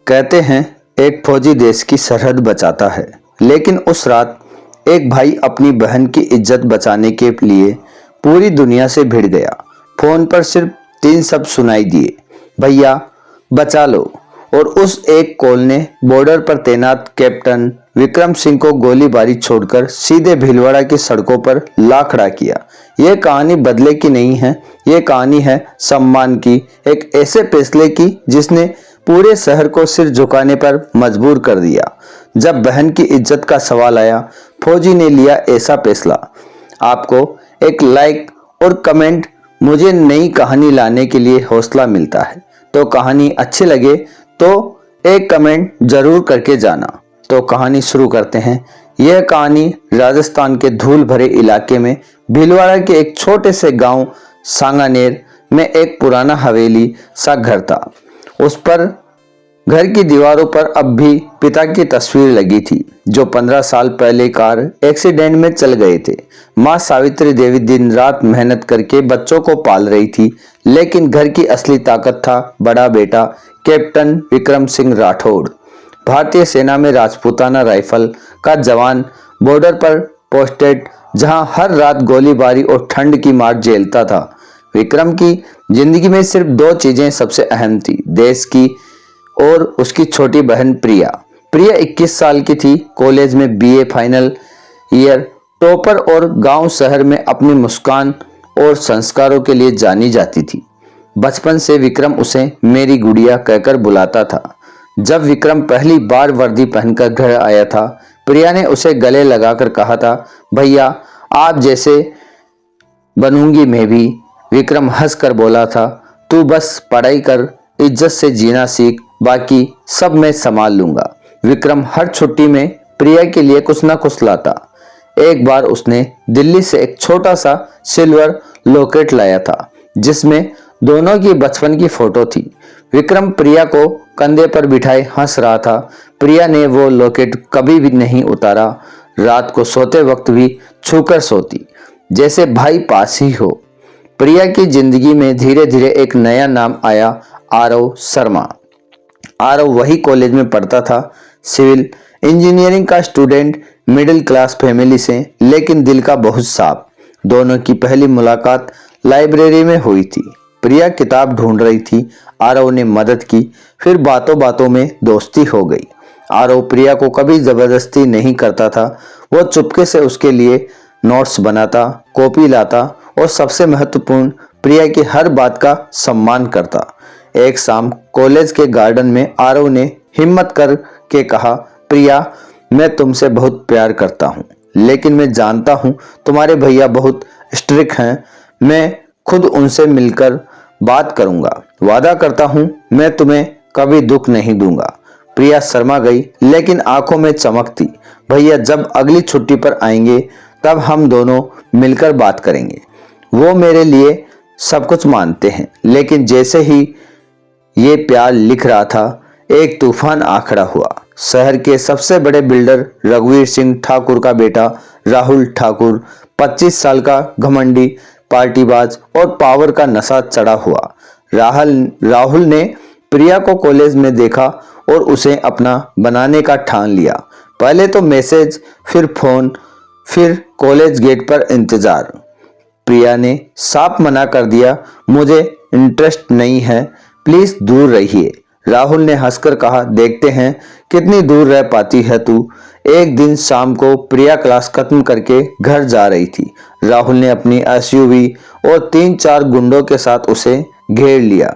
कहते हैं एक फौजी देश की सरहद बचाता है, लेकिन उस रात एक भाई अपनी बहन की इज्जत बचाने के लिए पूरी दुनिया से भिड़ गया। फोन पर सिर्फ 3 शब्द सुनाई दिए, भैया बचा लो। और उस एक कॉल ने बॉर्डर पर तैनात कैप्टन विक्रम सिंह को गोलीबारी छोड़कर सीधे भीलवाड़ा की सड़कों पर ला खड़ा किया। यह कहानी बदले की नहीं है, यह कहानी है सम्मान की, एक ऐसे फैसले की जिसने पूरे शहर को सिर झुकाने पर मजबूर कर दिया। जब बहन की इज्जत का सवाल आया, फौजी ने लिया ऐसा फैसला। आपको एक लाइक और कमेंट मुझे नई कहानी लाने के लिए हौसला मिलता है, तो कहानी अच्छी लगे तो एक कमेंट जरूर करके जाना। तो कहानी शुरू करते हैं। यह कहानी राजस्थान के धूल भरे इलाके में भीलवाड़ा के एक छोटे से गांव सांगानेर में एक पुराना हवेली सा घर था। उस पर घर की दीवारों पर अब भी पिता की तस्वीर लगी थी, जो 15 साल पहले कार एक्सीडेंट में चल गए थे। माँ सावित्री देवी दिन रात मेहनत करके बच्चों को पाल रही थी, लेकिन घर की असली ताकत था बड़ा बेटा कैप्टन विक्रम सिंह राठौड़। भारतीय सेना में राजपूताना राइफल का जवान, बॉर्डर पर पोस्टेड, जहां हर रात गोलीबारी और ठंड की मार झेलता था। विक्रम की जिंदगी में सिर्फ 2 चीजें सबसे अहम थी, देश की और उसकी छोटी बहन प्रिया। प्रिया 21 साल की थी, कॉलेज में बीए फाइनल ईयर टॉपर और गांव शहर में अपनी मुस्कान और संस्कारों के लिए जानी जाती थी। बचपन से विक्रम उसे मेरी गुड़िया कहकर बुलाता था। जब विक्रम पहली बार वर्दी पहनकर घर आया था, प्रिया ने उसे गले लगाकर कहा था, भैया आप जैसे बनूंगी मैं भी। विक्रम हंसकर बोला था, तू बस पढ़ाई कर, इज्जत से जीना सीख, बाकी सब मैं संभाल लूंगा। विक्रम हर छुट्टी में प्रिया के लिए कुछ ना कुछ लाता। एक बार उसने दिल्ली से एक छोटा सा सिल्वर लॉकेट लाया था, जिसमें दोनों की बचपन की फोटो थी। विक्रम प्रिया को कंधे पर बिठाए हंस रहा था। प्रिया ने वो लॉकेट कभी भी नहीं उतारा। रात को सोते वक्त भी छूकर सोती, जैसे भाई पास ही हो। प्रिया की जिंदगी में धीरे धीरे एक नया नाम आया, आरव शर्मा। आरव वही कॉलेज में पढ़ता था, सिविल इंजीनियरिंग का स्टूडेंट, मिडिल क्लास फैमिली से, लेकिन दिल का बहुत साफ। दोनों की पहली मुलाकात लाइब्रेरी में हुई थी। प्रिया किताब ढूंढ रही थी, आरव ने मदद की, फिर बातों बातों में दोस्ती हो गई। आरव प्रिया को कभी जबरदस्ती नहीं करता था, वो चुपके से उसके लिए नोट्स बनाता, कॉपी लाता और सबसे महत्वपूर्ण, प्रिया की हर बात का सम्मान करता। एक शाम कॉलेज के गार्डन में आरव ने हिम्मत करके कहा, प्रिया मैं तुमसे बहुत प्यार करता हूँ, लेकिन मैं जानता हूँ तुम्हारे भैया बहुत स्ट्रिक्ट हैं। मैं खुद उनसे मिलकर बात करूंगा, वादा करता हूँ मैं तुम्हें कभी दुख नहीं दूंगा। प्रिया शर्मा गई, लेकिन आंखों में चमक थी। भैया जब अगली छुट्टी पर आएंगे तब हम दोनों मिलकर बात करेंगे। वो मेरे लिए सब कुछ मानते हैं। लेकिन जैसे ही ये प्यार लिख रहा था, एक तूफान आ खड़ा हुआ। शहर के सबसे बड़े बिल्डर रघुवीर सिंह ठाकुर का बेटा राहुल ठाकुर, 25 साल का घमंडी, पार्टीबाज और पावर का नशा चढ़ा हुआ। राहुल ने प्रिया को कॉलेज में देखा और उसे अपना बनाने का ठान लिया। पहले तो मैसेज, फिर फोन, फिर कॉलेज गेट पर इंतजार। प्रिया ने साफ मना कर दिया, मुझे इंटरेस्ट नहीं है, प्लीज दूर रहिए। राहुल ने हंसकर कहा, देखते हैं कितनी दूर रह पाती है तू। एक दिन शाम को प्रिया क्लास खत्म करके घर जा रही थी। राहुल ने अपनी एसयूवी और 3-4 गुंडों के साथ उसे घेर लिया।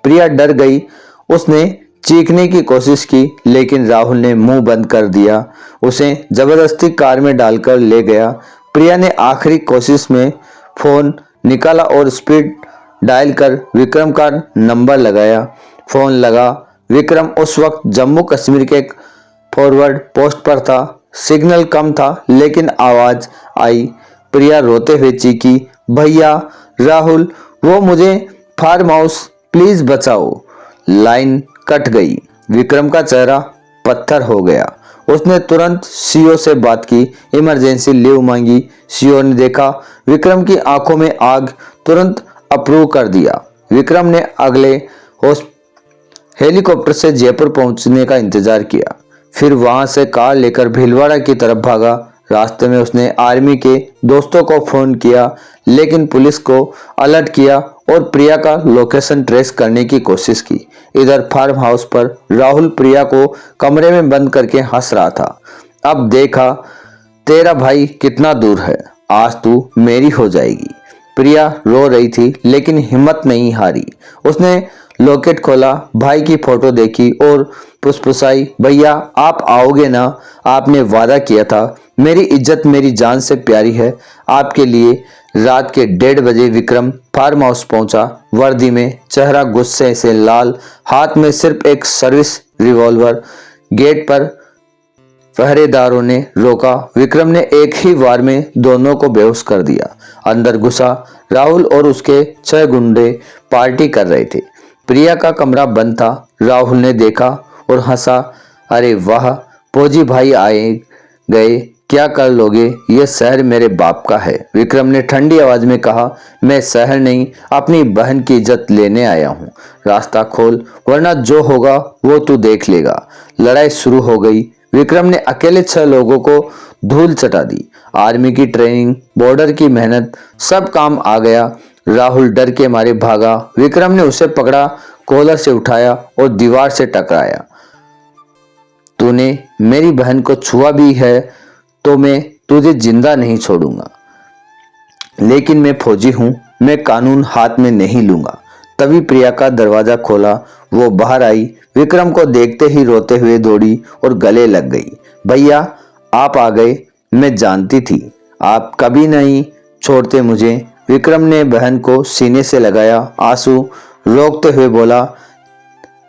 प्रिया डर गई, उसने चीखने की कोशिश की, लेकिन राहुल ने मुंह बंद कर दिया। उसे जबरदस्ती कार में डालकर ले गया। प्रिया ने आखिरी कोशिश में फोन निकाला और स्पीड डायल कर विक्रम का नंबर लगाया। फोन लगा। विक्रम उस वक्त जम्मू कश्मीर के फॉरवर्ड पोस्ट पर था। सिग्नल कम था, लेकिन आवाज आई। प्रिया रोते हुए चीखी, भैया राहुल, वो मुझे फार्म हाउस, प्लीज बचाओ। लाइन कट गई। विक्रम का चेहरा पत्थर हो गया। उसने तुरंत सीओ से बात की, इमरजेंसी लीव मांगी। सीओ ने देखा विक्रम की आंखों में आग, तुरंत अप्रूव कर दिया। विक्रम ने अगले हेलीकॉप्टर से जयपुर पहुंचने का इंतजार किया, फिर वहां से कार लेकर भीलवाड़ा की तरफ भागा। रास्ते में उसने आर्मी के दोस्तों को फोन किया, लेकिन पुलिस को अलर्ट किया और प्रिया का लोकेशन ट्रेस करने की कोशिश की। इधर फार्म हाउस पर राहुल प्रिया को कमरे में बंद करके हंस रहा था। अब देखा तेरा भाई कितना दूर है, आज तू मेरी हो जाएगी। प्रिया रो रही थी लेकिन हिम्मत नहीं हारी। उसने लॉकेट खोला, भाई की फोटो देखी और फुसफुसाई, भैया आप आओगे ना, आपने वादा किया था, मेरी इज्जत मेरी जान से प्यारी है। आपके लिए रात के 1:30 बजे विक्रम फार्म हाउस पहुंचा, वर्दी में, चेहरा गुस्से से लाल, हाथ में सिर्फ एक सर्विस रिवॉल्वर। गेट पर पहरेदारों ने रोका। विक्रम ने एक ही वार में दोनों को बेहोश कर दिया। अंदर घुसा, राहुल और उसके 6 गुंडे पार्टी कर रहे थे। प्रिया का कमरा बंद था। राहुल ने देखा और हंसा, अरे वाह, फौजी भाई आए गए, क्या कर लोगे, ये शहर मेरे बाप का है। विक्रम ने ठंडी आवाज में कहा, मैं शहर नहीं, अपनी बहन की इज्जत लेने आया हूँ। रास्ता खोल, वरना जो होगा वो तू देख लेगा। लड़ाई शुरू हो गई। विक्रम ने अकेले 6 लोगों को धूल चटा दी। आर्मी की ट्रेनिंग, बॉर्डर की मेहनत, सब काम आ गया। राहुल डर के मारे भागा। विक्रम ने उसे पकड़ा, कॉलर से उठाया और दीवार से टकराया। तूने मेरी बहन को छुआ भी है तो मैं तुझे जिंदा नहीं छोड़ूंगा, लेकिन मैं फौजी हूं, मैं कानून हाथ में नहीं लूंगा। तभी प्रिया का दरवाजा खोला, वो बाहर आई। विक्रम को देखते ही रोते हुए दौड़ी और गले लग गई। भैया आप आ गए, मैं जानती थी आप कभी नहीं छोड़ते मुझे। विक्रम ने बहन को सीने से लगाया, आंसू रोकते हुए बोला,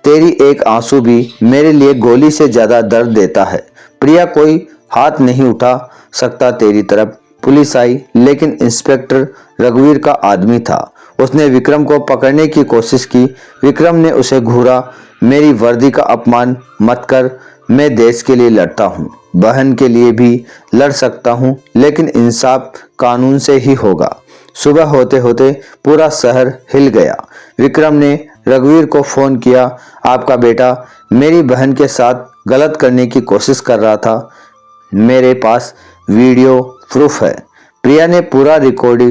तेरी एक आंसू भी मेरे लिए गोली से ज्यादा दर्द देता है। प्रिया कोई हाथ नहीं उठा सकता तेरी तरफ। पुलिस आई, लेकिन इंस्पेक्टर रघुवीर का आदमी था। उसने विक्रम को पकड़ने की कोशिश की। विक्रम ने उसे घूरा, मेरी वर्दी का अपमान मत कर, मैं देश के लिए लड़ता हूँ, बहन के लिए भी लड़ सकता हूँ, लेकिन इंसाफ कानून से ही होगा। सुबह होते होते पूरा शहर हिल गया। विक्रम ने रघुवीर को फोन किया, आपका बेटा मेरी बहन के साथ गलत करने की कोशिश कर रहा था, मेरे पास वीडियो प्रूफ है। प्रिया ने पूरा रिकॉर्ड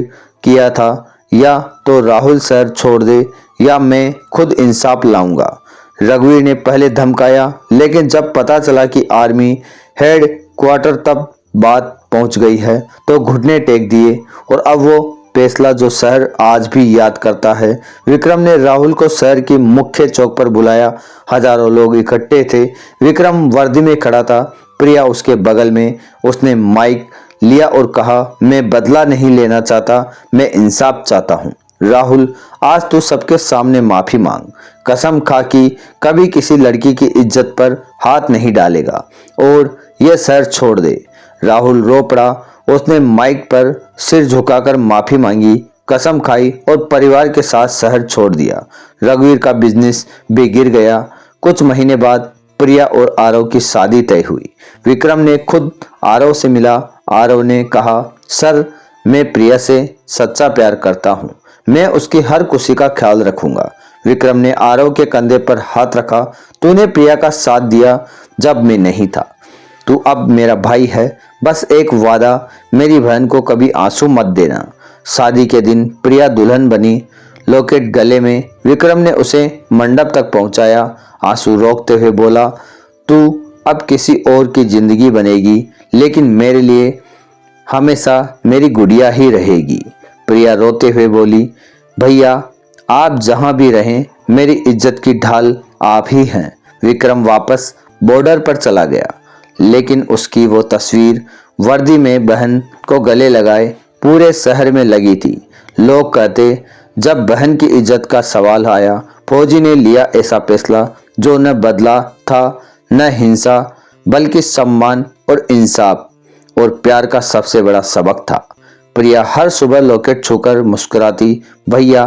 किया था, या तो राहुल सर छोड़ दे या मैं खुद इंसाफ लाऊंगा। रघुवीर ने पहले धमकाया, लेकिन जब पता चला कि आर्मी हेड क्वार्टर तक बात पहुंच गई है तो घुटने टेक दिए। और अब वो फैसला जो शहर आज भी याद करता है। विक्रम ने राहुल को शहर की मुख्य चौक पर बुलाया। हजारों लोग इकट्ठे थे। विक्रम वर्दी में खड़ा था, प्रिया उसके बगल में। उसने माइक लिया और कहा, मैं बदला नहीं लेना चाहता, मैं इंसाफ चाहता हूँ। राहुल आज तू सबके सामने माफी मांग, कसम खा कि कभी किसी लड़की की इज्जत पर हाथ नहीं डालेगा और यह शहर छोड़ दे। राहुल रो पड़ा। उसने माइक पर सिर झुकाकर माफी मांगी, कसम खाई और परिवार के साथ शहर छोड़ दिया। रघुवीर का बिजनेस भी गिर गया। कुछ महीने बाद प्रिया और आरव की शादी तय हुई। विक्रम ने खुद आरव से मिला। आरव ने कहा, सर मैं प्रिया से सच्चा प्यार करता हूँ, मैं उसकी हर खुशी का ख्याल रखूंगा। विक्रम ने आरव के कंधे पर हाथ रखा, तूने प्रिया का साथ दिया जब मैं नहीं था, तू अब मेरा भाई है। बस एक वादा, मेरी बहन को कभी आंसू मत देना। शादी के दिन प्रिया दुल्हन बनी, लॉकेट गले में। विक्रम ने उसे मंडप तक पहुंचाया, आंसू रोकते हुए बोला, तू अब किसी और की जिंदगी बनेगी, लेकिन मेरे लिए हमेशा मेरी गुड़िया ही रहेगी। प्रिया रोते हुए बोली, भैया आप जहां भी रहें, मेरी इज्जत की ढाल आप ही हैं। विक्रम वापस बॉर्डर पर चला गया, लेकिन उसकी वो तस्वीर वर्दी में बहन को गले लगाए पूरे शहर में लगी थी। लोग कहते, जब बहन की इज्जत का सवाल आया, फौजी ने लिया ऐसा फैसला जो न बदला था न हिंसा, बल्कि सम्मान और इंसाफ और प्यार का सबसे बड़ा सबक था। प्रिया हर सुबह लॉकेट छूकर मुस्कुराती, भैया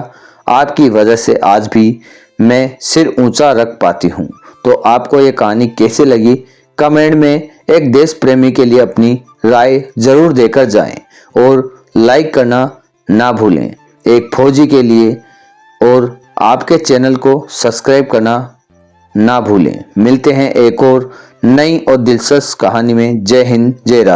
आपकी वजह से आज भी मैं सिर ऊंचा रख पाती हूँ। तो आपको ये कहानी कैसी लगी, कमेंट में एक देश प्रेमी के लिए अपनी राय जरूर देकर जाएं और लाइक करना ना भूलें एक फौजी के लिए, और आपके चैनल को सब्सक्राइब करना ना भूलें। मिलते हैं एक और नई और दिलचस्प कहानी में। जय हिंद, जय राष्ट्र।